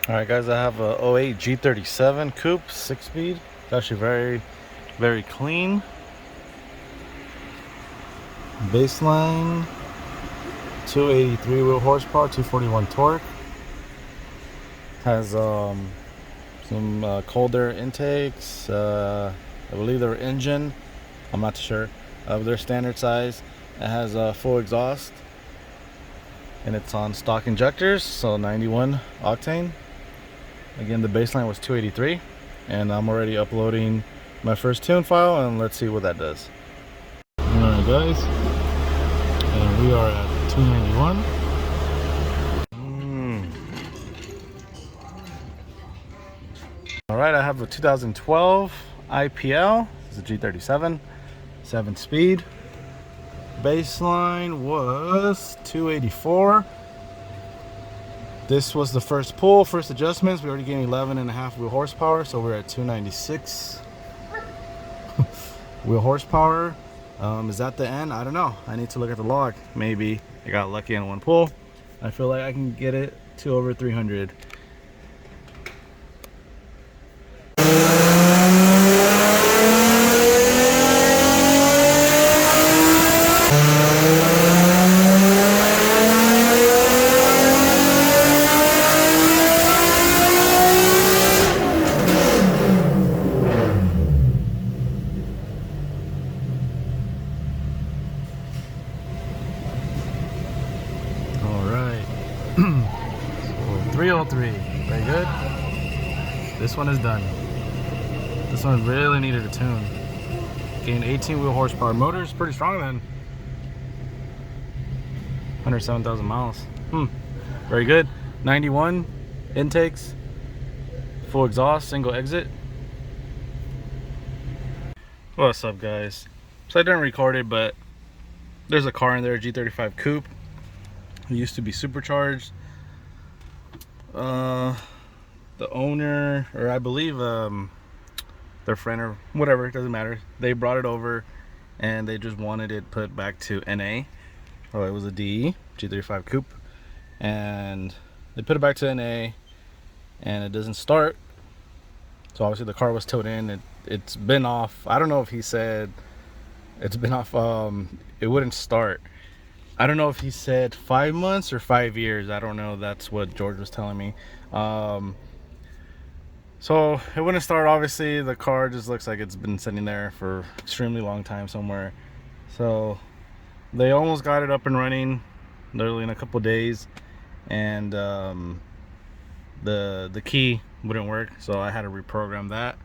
Alright guys, I have a '08 G37 coupe 6-speed. It's actually very clean. Baseline 283 wheel horsepower, 241 torque. Has some cold air intakes. I believe they're engine, I'm not sure of their standard size. It has a full exhaust and it's on stock injectors, so 91 octane. Again, the baseline was 283, and I'm already uploading my first tune file, and let's see what that does. Alright guys, and we are at 291. Alright, I have a 2012 IPL. This is a G37, 7-speed. Baseline was 284. This was the first pull, first adjustments. We already gained 11.5 wheel horsepower, so we're at 296 wheel horsepower. Is that the end? I don't know. I need to look at the log. Maybe I got lucky on one pull. I feel like I can get it to over 300. So 303, very good. This one is done. This one really needed a tune. Gained 18 wheel horsepower. Motor is pretty strong then. 107,000 miles. Very good. 91 intakes, full exhaust, single exit. What's up guys? So I didn't record it, but there's a car in there, a G35 coupe. It used to be supercharged. The owner, or I believe their friend or whatever, it doesn't matter, they brought it over and they just wanted it put back to NA. Oh, it was a DE G35 coupe, and they put it back to NA and it doesn't start. So obviously the car was towed in. It's been off. I don't know if he said it's been off. It wouldn't start. I don't know if he said 5 months or 5 years. I don't know. That's what George was telling me. So it wouldn't start. Obviously the car just looks like it's been sitting there for extremely long time somewhere. So they almost got it up and running literally in a couple days, and the key wouldn't work, so I had to reprogram that.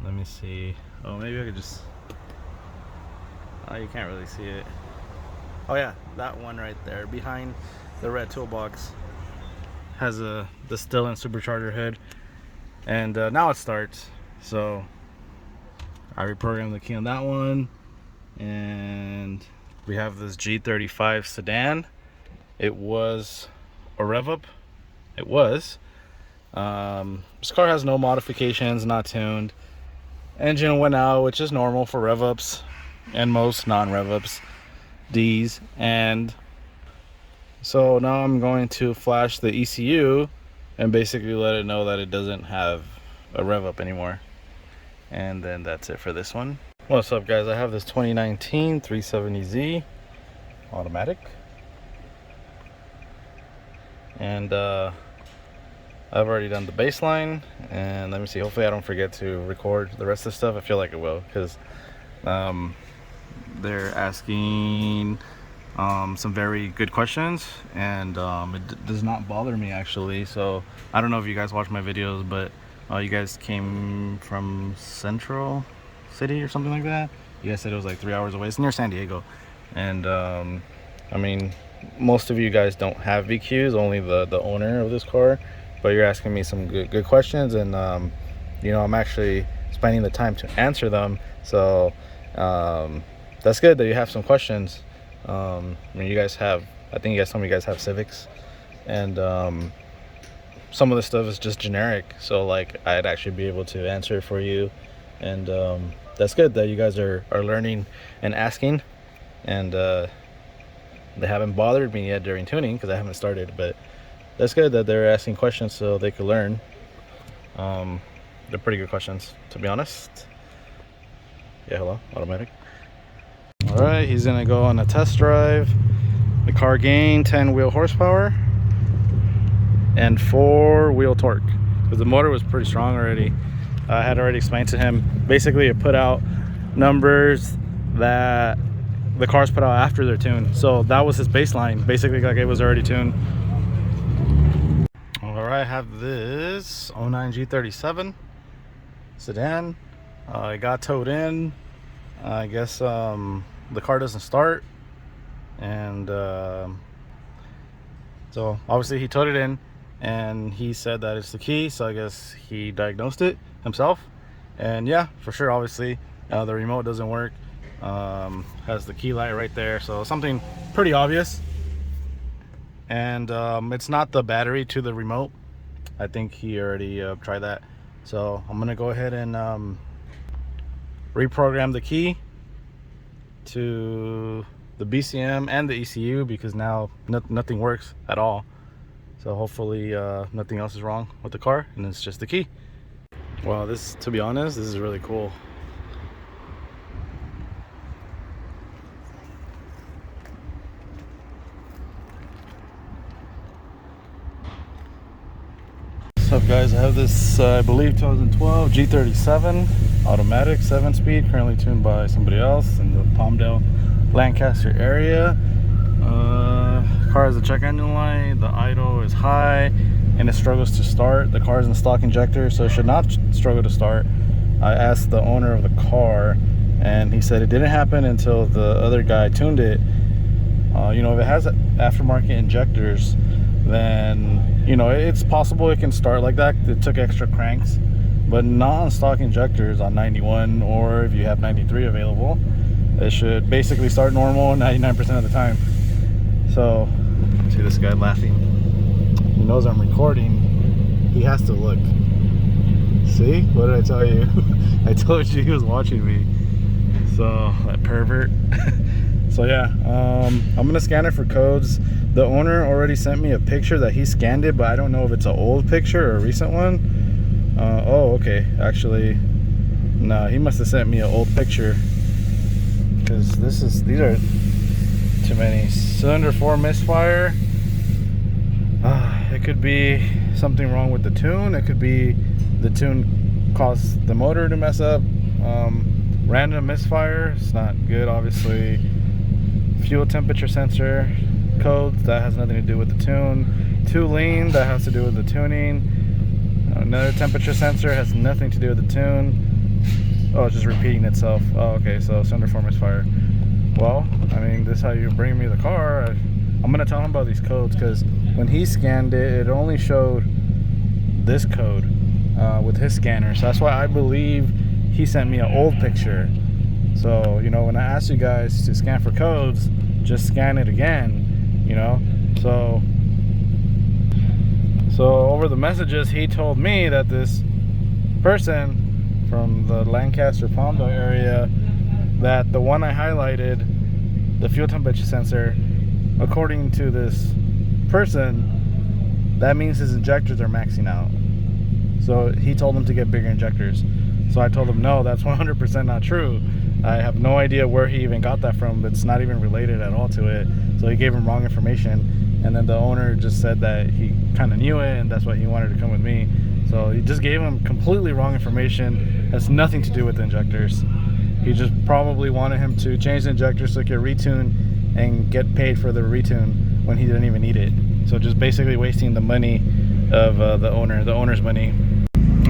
Let me see. Oh, maybe I could just, oh, you can't really see it. Oh yeah, that one right there behind the red toolbox has the still in supercharger hood, and now it starts. So I reprogrammed the key on that one, and we have this G35 sedan. It was a rev up. It was. This car has no modifications, not tuned. Engine went out, which is normal for rev ups and most non-rev ups. D's. And so now I'm going to flash the ECU and basically let it know that it doesn't have a rev up anymore, and then that's it for this one. What's up guys, I have this 2019 370Z automatic, and I've already done the baseline, and let me see, hopefully I don't forget to record the rest of the stuff. I feel like it will, because they're asking some very good questions, and it does not bother me actually. So I don't know if you guys watch my videos, but you guys came from Central City or something like that. You guys said it was like 3 hours away. It's near San Diego, and I mean, most of you guys don't have VQs, only the owner of this car, but you're asking me some good questions, and you know, I'm actually spending the time to answer them. So that's good that you have some questions. I mean, you guys have, I think some of you guys have Civics, and some of the stuff is just generic, so like I'd actually be able to answer for you, and that's good that you guys are learning and asking, and they haven't bothered me yet during tuning because I haven't started, but that's good that they're asking questions so they could learn. They're pretty good questions, to be honest. Yeah, hello, automatic. All right, he's gonna go on a test drive. The car gained 10 wheel horsepower and 4 wheel torque, because the motor was pretty strong already. I had already explained to him, basically it put out numbers that the cars put out after their tune, so that was his baseline, basically, like it was already tuned. All right, I have this 09 G37 sedan. It got towed in. I guess the car doesn't start, and so obviously he towed it in, and he said that it's the key, so I guess he diagnosed it himself. And yeah, for sure, obviously the remote doesn't work. Has the key light right there, so something pretty obvious. And it's not the battery to the remote. I think he already tried that, so I'm gonna go ahead and reprogram the key to the BCM and the ECU, because now nothing works at all. So hopefully nothing else is wrong with the car, and it's just the key. Wow, this, to be honest, this is really cool. What's up, guys? I have this I believe 2012 G37 automatic 7-speed, currently tuned by somebody else in the Palmdale, Lancaster area. Car has a check engine light, the idle is high, and it struggles to start. The car is in stock injector, so it should not struggle to start. I asked the owner of the car, and he said it didn't happen until the other guy tuned it. You know, if it has aftermarket injectors, then, you know, it's possible it can start like that. It took extra cranks, but not on stock injectors on 91, or if you have 93 available, it should basically start normal 99% of the time. So, see this guy laughing. He knows I'm recording. He has to look. See? What did I tell you? I told you he was watching me. So, that pervert. So yeah, I'm gonna scan it for codes. The owner already sent me a picture that he scanned it, but I don't know if it's an old picture or a recent one. Oh, okay. Actually, no, he must have sent me an old picture, because these are too many. Cylinder 4 misfire. It could be something wrong with the tune. It could be the tune caused the motor to mess up. Random misfire. It's not good, obviously. Fuel temperature sensor codes, that has nothing to do with the tune. Too lean, that has to do with the tuning. Another temperature sensor has nothing to do with the tune. Oh, it's just repeating itself. Oh, okay, so cylinder 4 misfire. Well, I mean, this is how you bring me the car. I'm gonna tell him about these codes, because when he scanned it, it only showed this code with his scanner. So that's why I believe he sent me an old picture. So, you know, when I ask you guys to scan for codes, just scan it again, you know. So over the messages, he told me that this person from the Lancaster Palmdale area, that the one I highlighted, the fuel temperature sensor, according to this person, that means his injectors are maxing out. So he told him to get bigger injectors. So I told him, no, that's 100% not true. I have no idea where he even got that from, but it's not even related at all to it. So he gave him wrong information, and then the owner just said that he kind of knew it, and that's why he wanted to come with me. So he just gave him completely wrong information. Has nothing to do with the injectors. He just probably wanted him to change the injectors so he could retune and get paid for the retune when he didn't even need it. So just basically wasting the money of the owner's money.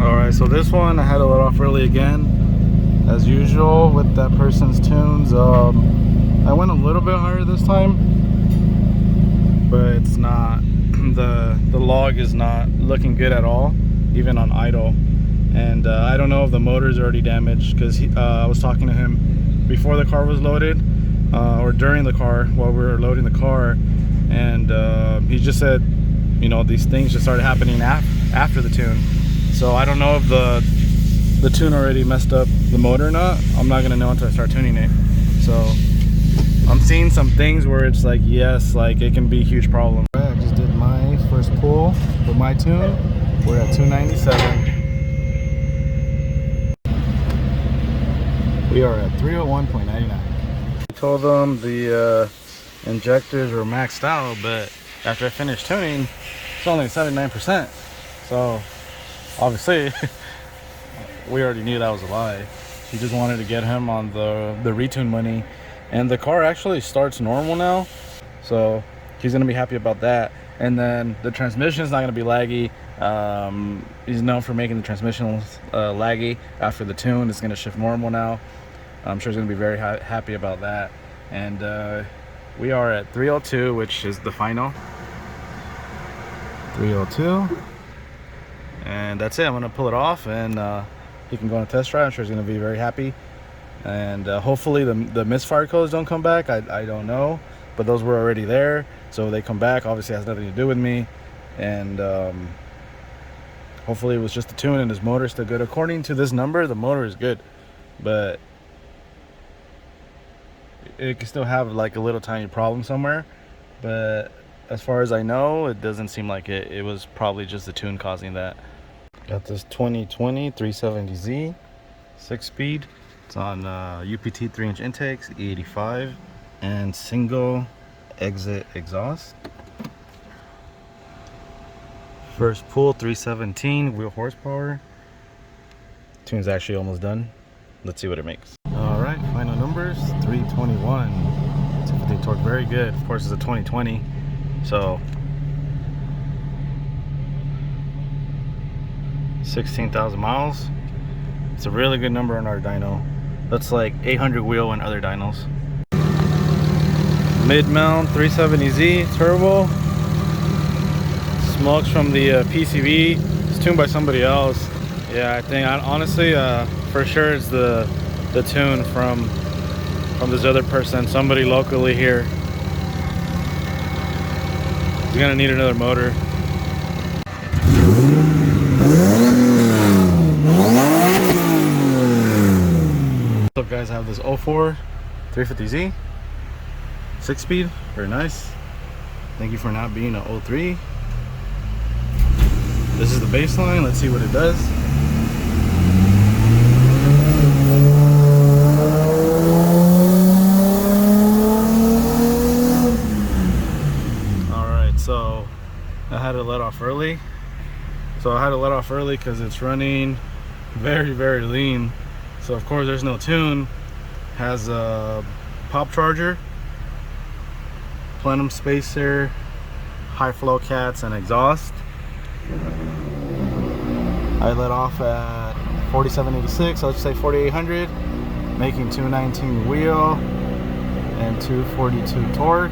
All right, so this one I had to let off early again, as usual with that person's tunes. I went a little bit higher this time, but it's not, the log is not looking good at all, even on idle. And I don't know if the motor is already damaged, because I was talking to him before the car was loaded, or during the car while we were loading the car, and he just said, you know, these things just started happening after the tune. So I don't know if the tune already messed up the motor or not. I'm not gonna know until I start tuning it. So I'm seeing some things where it's like, yes, like it can be a huge problem. I just did my first pull with my tune. We're at 297. We are at 301.99. I told them the injectors were maxed out, but after I finished tuning, it's only 79%. So obviously, we already knew that was a lie. He just wanted to get him on the retune money, and the car actually starts normal now, so he's gonna be happy about that. And then the transmission is not gonna be laggy. He's known for making the transmission laggy. After the tune, it's gonna shift normal now. I'm sure he's gonna be very happy about that. And we are at 302, which is the final 302, and that's it. I'm gonna pull it off, and he can go on a test drive. I'm sure he's gonna be very happy. And hopefully the misfire codes don't come back. I don't know, but those were already there, so they come back. Obviously has nothing to do with me. And hopefully it was just a tune and his motor's still good. According to this number, the motor is good, but it can still have like a little tiny problem somewhere. But as far as I know, it doesn't seem like it. It was probably just the tune causing that. Got this 2020 370Z 6-speed. It's on UPT 3-inch intakes, E85, and single exit exhaust. First pull 317 wheel horsepower. Tune's actually almost done. Let's see what it makes. All right, final numbers 321. 250 torque, very good. Of course, it's a 2020, so 16,000 miles. It's a really good number on our dyno. That's like 800 wheel in other dynos. Mid-mount 370Z turbo. Smokes from the PCV. It's tuned by somebody else. Yeah, I think honestly, for sure it's the tune from this other person, somebody locally here. He's gonna need another motor. What's up, guys? I have this 04 350Z 6-speed, very nice. Thank you for not being an 03. This is the baseline. Let's see what it does. All right, so I had to let off early. Because it's running very, very lean. So of course there's no tune. Has a pop charger, plenum spacer, high flow cats, and exhaust. I let off at 4786, so let's say 4800, making 219 wheel and 242 torque.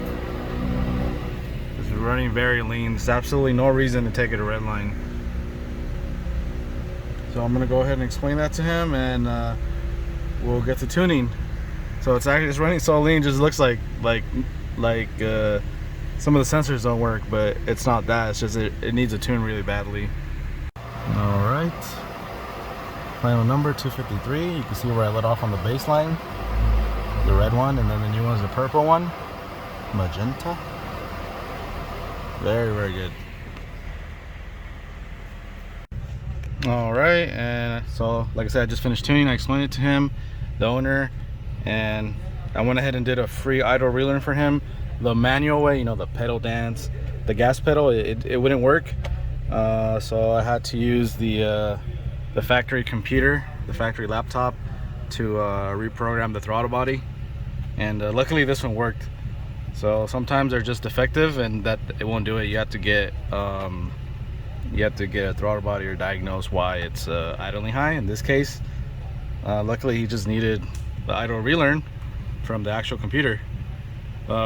It's running very lean. There's absolutely no reason to take it to red line. So I'm gonna go ahead and explain that to him, and we'll get to tuning. So it's running so lean, just looks like some of the sensors don't work, but it's not that. It's just it needs a tune really badly. All right, final number 253. You can see where I let off on the baseline, the red one, and then the new one is the purple one, magenta. Very, very good. All right, and so like I said, I just finished tuning. I explained it to him, the owner, and I went ahead and did a free idle relearn for him. The manual way, you know, the pedal dance, the gas pedal, it wouldn't work. So I had to use the factory computer, the factory laptop, to reprogram the throttle body, and luckily this one worked. So sometimes they're just defective and that it won't do it. You have to get a throttle body or diagnose why it's idling high. In this case, luckily he just needed the idle relearn from the actual computer,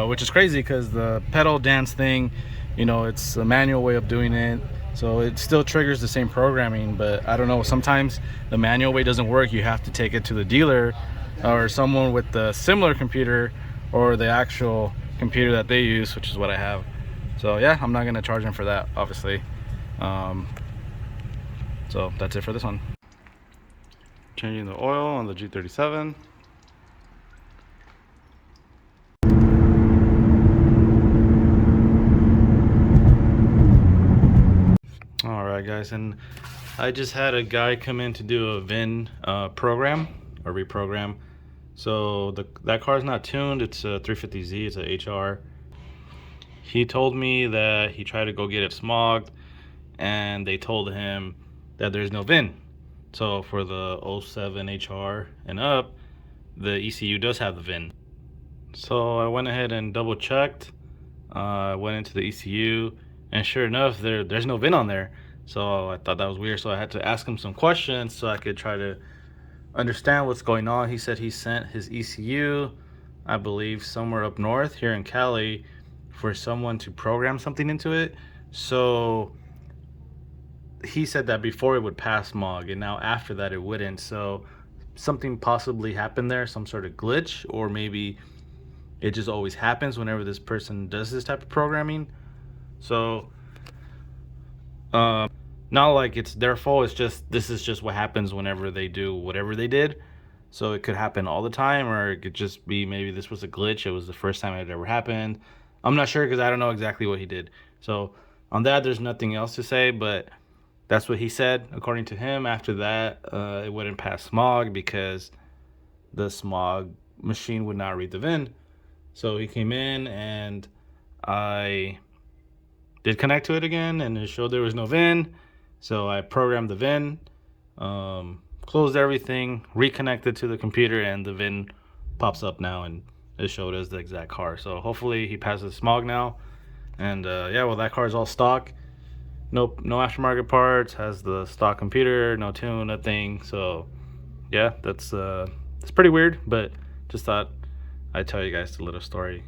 which is crazy because the pedal dance thing, you know, it's a manual way of doing it, so it still triggers the same programming. But I don't know, sometimes the manual way doesn't work. You have to take it to the dealer or someone with the similar computer or the actual computer that they use, which is what I have. So yeah, I'm not gonna charge them for that, obviously. So that's it for this one. Changing the oil on the G37. guys, and I just had a guy come in to do a VIN program or reprogram. So that car is not tuned. It's a 350Z. It's a HR. He told me that he tried to go get it smogged, and they told him that there's no VIN. So for the 07 HR and up, the ECU does have the VIN. So I went ahead and double checked. I went into the ECU, and sure enough, there's no VIN on there. So I thought that was weird. So I had to ask him some questions so I could try to understand what's going on. He said he sent his ECU, I believe, somewhere up north here in Cali for someone to program something into it. So he said that before it would pass smog, and now after that it wouldn't. So something possibly happened there, some sort of glitch, or maybe it just always happens whenever this person does this type of programming. So not like it's their fault, it's just this is just what happens whenever they do whatever they did. So it could happen all the time, or it could just be maybe this was a glitch. It was the first time it ever happened. I'm not sure because I don't know exactly what he did. So on that, there's nothing else to say, but that's what he said. According to him, after that, it wouldn't pass smog because the smog machine would not read the VIN. So he came in and I did connect to it again, and it showed there was no VIN. So I programmed the VIN, closed everything, reconnected to the computer, and the VIN pops up now, and it showed us the exact car. So hopefully he passes smog now. And yeah, well, that car is all stock. Nope, no aftermarket parts, has the stock computer, no tune, nothing. So yeah, that's it's pretty weird, but just thought I'd tell you guys the little story.